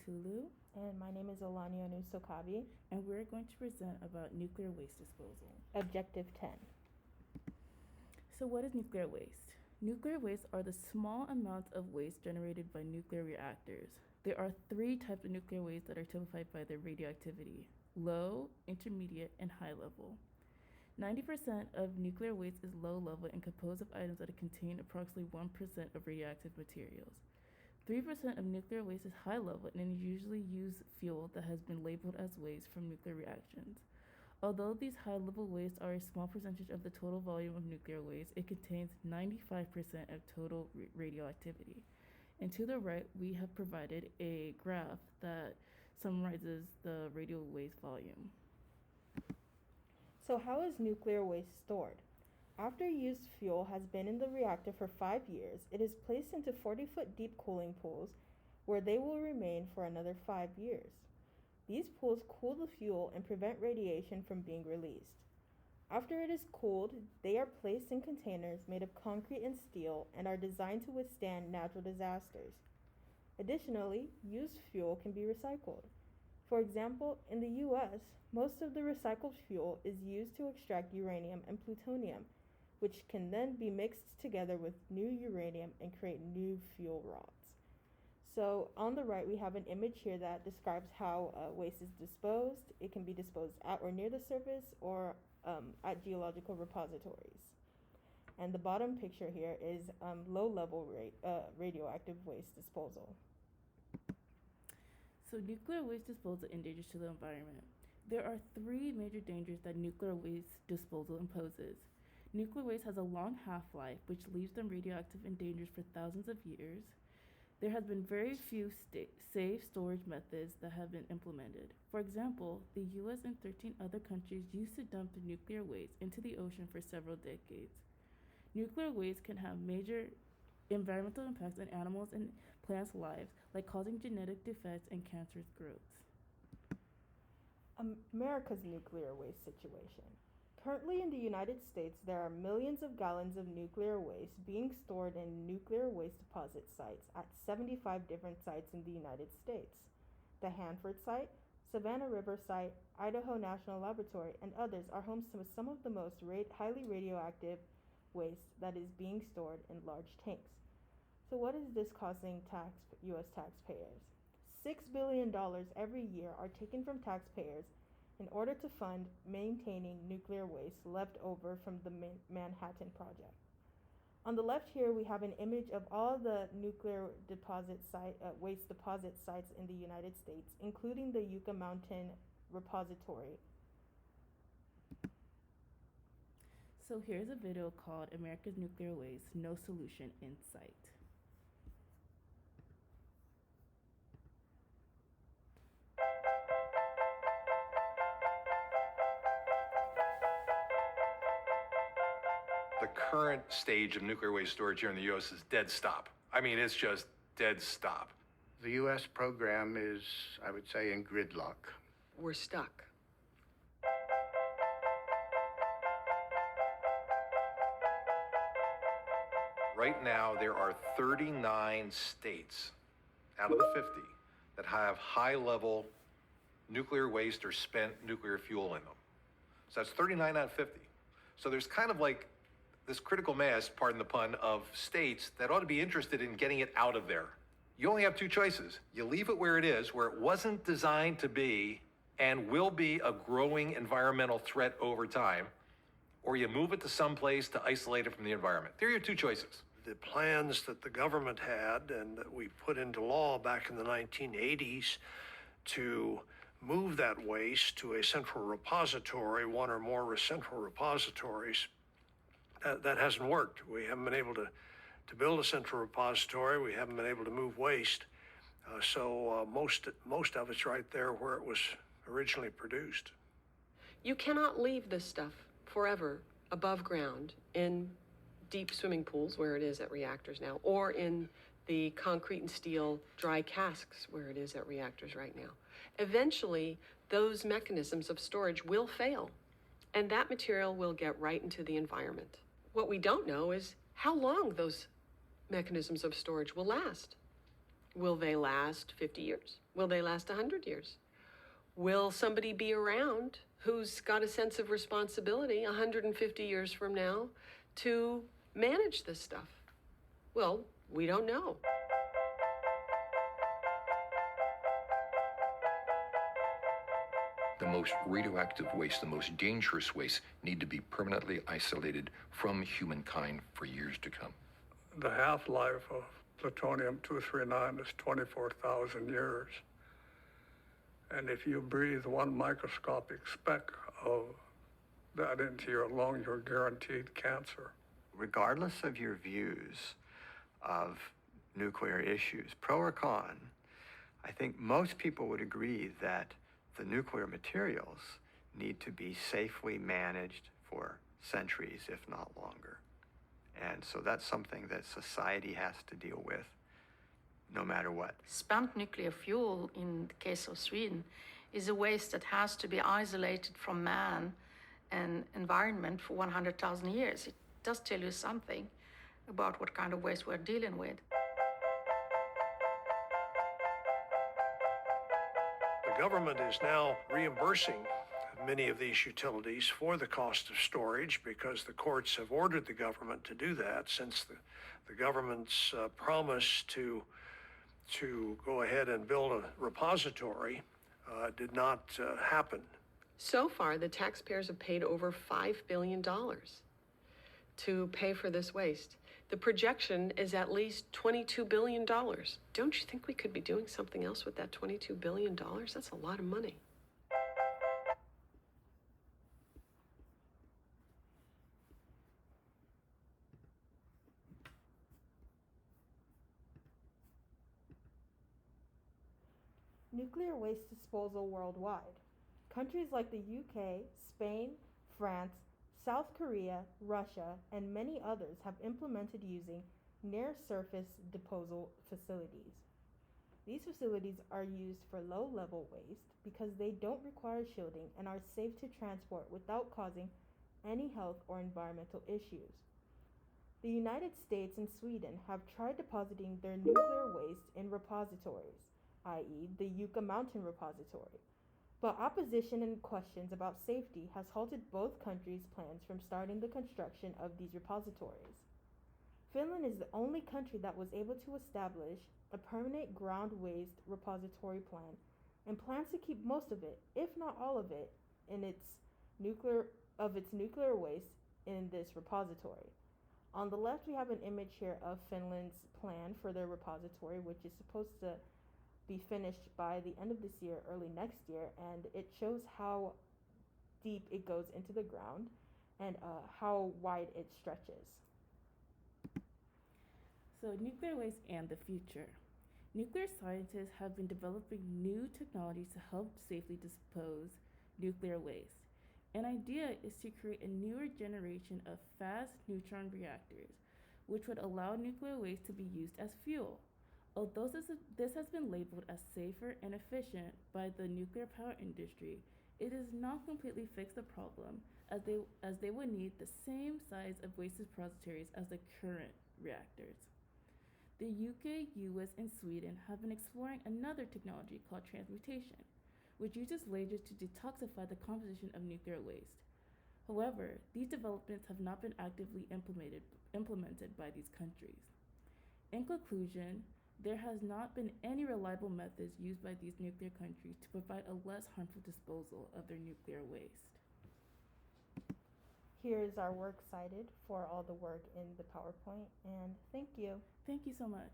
Obatolu, And my name is Olaniyonu Sokabi. and we're going to present about nuclear waste disposal. Objective 10. So what is nuclear waste? Nuclear waste are the small amounts of waste generated by nuclear reactors. There are three types of nuclear waste that are typified by their radioactivity: low, intermediate, and high level. 90% of nuclear waste is low level and composed of items that contain approximately 1% of radioactive materials. 3% of nuclear waste is high level and is usually used fuel that has been labeled as waste from nuclear reactions. Although these high level wastes are a small percentage of the total volume of nuclear waste, it contains 95% of total radioactivity. And to the right, we have provided a graph that summarizes the radio waste volume. So, how is nuclear waste stored? After used fuel has been in the reactor for 5 years, it is placed into 40-foot deep cooling pools where they will remain for another 5 years. These pools cool the fuel and prevent radiation from being released. After it is cooled, they are placed in containers made of concrete and steel and are designed to withstand natural disasters. Additionally, used fuel can be recycled. For example, in the US, most of the recycled fuel is used to extract uranium and plutonium, which can then be mixed together with new uranium and create new fuel rods. So on the right, we have an image here that describes how waste is disposed. It can be disposed at or near the surface or at geological repositories. And the bottom picture here is low-level radioactive waste disposal. So nuclear waste disposal endangers to the environment. There are three major dangers that nuclear waste disposal imposes. Nuclear waste has a long half-life, which leaves them radioactive and dangerous for thousands of years. There has been very few safe storage methods that have been implemented. For example, the US and 13 other countries used to dump the nuclear waste into the ocean for several decades. Nuclear waste can have major environmental impacts on animals and plants' lives, like causing genetic defects and cancerous growth. America's nuclear waste situation. Currently in the United States, there are millions of gallons of nuclear waste being stored in nuclear waste deposit sites at 75 different sites in the United States. The Hanford site, Savannah River site, Idaho National Laboratory, and others are homes to some of the most highly radioactive waste that is being stored in large tanks. So what is this costing U.S. taxpayers? $6 billion every year are taken from taxpayers in order to fund maintaining nuclear waste left over from the Manhattan Project. On the left here, we have an image of all the nuclear waste deposit sites in the United States, including the Yucca Mountain Repository. So here's a video called America's Nuclear Waste, No Solution in Sight. The current stage of nuclear waste storage here in the U.S. is dead stop. I mean, it's just dead stop. The U.S. program is, I would say, in gridlock. We're stuck. Right now, there are 39 states out of the 50 that have high-level nuclear waste or spent nuclear fuel in them. So that's 39 out of 50. So there's kind of like this critical mass, pardon the pun, of states that ought to be interested in getting it out of there. You only have two choices. You leave it where it is, where it wasn't designed to be and will be a growing environmental threat over time, or you move it to some place to isolate it from the environment. There are your two choices. The plans that the government had and that we put into law back in the 1980s to move that waste to a central repository, one or more central repositories, that hasn't worked. We haven't been able to build a central repository. We haven't been able to move waste. So most of it's right there where it was originally produced. You cannot leave this stuff forever above ground in deep swimming pools where it is at reactors now, or in the concrete and steel dry casks where it is at reactors right now. Eventually, those mechanisms of storage will fail, and that material will get right into the environment. What we don't know is how long those mechanisms of storage will last. Will they last 50 years? Will they last 100 years? Will somebody be around who's got a sense of responsibility 150 years from now to manage this stuff? Well, we don't know. The most radioactive waste, the most dangerous waste, need to be permanently isolated from humankind for years to come. The half-life of plutonium-239 is 24,000 years. And if you breathe one microscopic speck of that into your lung, you're guaranteed cancer. Regardless of your views of nuclear issues, pro or con, I think most people would agree that the nuclear materials need to be safely managed for centuries, if not longer. And so that's something that society has to deal with no matter what. Spent nuclear fuel, in the case of Sweden, is a waste that has to be isolated from man and environment for 100,000 years. It does tell you something about what kind of waste we're dealing with. The government is now reimbursing many of these utilities for the cost of storage because the courts have ordered the government to do that since the government's promise to go ahead and build a repository did not happen. So far, the taxpayers have paid over $5 billion to pay for this waste. The projection is at least $22 billion. Don't you think we could be doing something else with that $22 billion? That's a lot of money. Nuclear waste disposal worldwide. Countries like the UK, Spain, France, South Korea, Russia, and many others have implemented using near-surface disposal facilities. These facilities are used for low-level waste because they don't require shielding and are safe to transport without causing any health or environmental issues. The United States and Sweden have tried depositing their nuclear waste in repositories, i.e. the Yucca Mountain Repository. But opposition and questions about safety has halted both countries' plans from starting the construction of these repositories. Finland is the only country that was able to establish a permanent ground waste repository plan and plans to keep most of it, if not all of it, in its nuclear waste in this repository. On the left, we have an image here of Finland's plan for their repository, which is supposed to be finished by the end of this year, early next year, and it shows how deep it goes into the ground and how wide it stretches. So, nuclear waste and the future. Nuclear scientists have been developing new technologies to help safely dispose nuclear waste. An idea is to create a newer generation of fast neutron reactors, which would allow nuclear waste to be used as fuel. Although this has been labeled as safer and efficient by the nuclear power industry, it does not completely fix the problem, as they would need the same size of waste repositories as the current reactors. The UK, US, and Sweden have been exploring another technology called transmutation, which uses lasers to detoxify the composition of nuclear waste. However, these developments have not been actively implemented by these countries. In conclusion, there has not been any reliable methods used by these nuclear countries to provide a less harmful disposal of their nuclear waste. Here is our work cited for all the work in the PowerPoint, and thank you. Thank you so much.